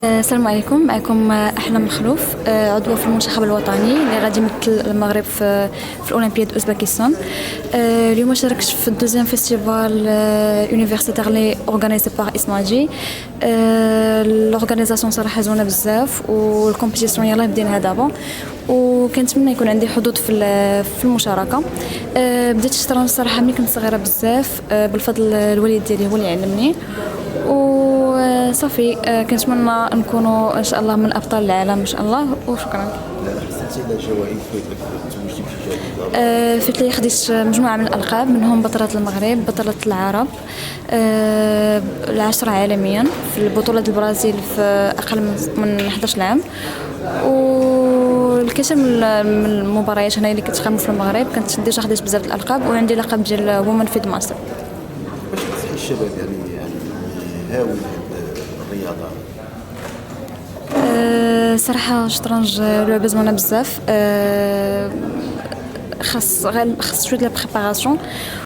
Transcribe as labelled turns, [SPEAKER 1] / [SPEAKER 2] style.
[SPEAKER 1] السلام عليكم. معكم احلام مخلوف، عضوه في المنتخب الوطني اللي غادي يمثل المغرب في الاولمبياد اوزبكستان. اليوم شاركت في الدوزيام فيستيفال يونيفرسيتير لي اورغانيزي باغ اسناجي. لورغانيزاسيون صراحه زوينه بزاف، والكومبيتيسيون يلاه بديناها دابا، وكنتمنى يكون عندي حظوظ في المشاركه. بديت الشطرنج صراحه ملي كنت صغيره بزاف، بالفضل الوالد ديالي هو اللي علمني، وصافي كنتمنى نكونوا ان شاء الله من ابطال العالم ان شاء الله. وشكرا.
[SPEAKER 2] حصلتي على جوائز توجتي في جائزة؟
[SPEAKER 1] فات لي خديت مجموعه من الالقاب، منهم بطله المغرب، بطله العرب، العشرة عالميا في البطوله البرازيل في اقل من 11 عام، والكثير من المباريات هنا اللي كتقام في المغرب كنت ديجا خديت بزاف الالقاب، وعندي لقب ديال وومن فيد ماستر.
[SPEAKER 2] باش تنصحي الشباب يعني يهاوي الرياضة؟
[SPEAKER 1] صراحه الشطرنج لعبه زوينه بزاف، خاص شويه د لا بريباراسيون،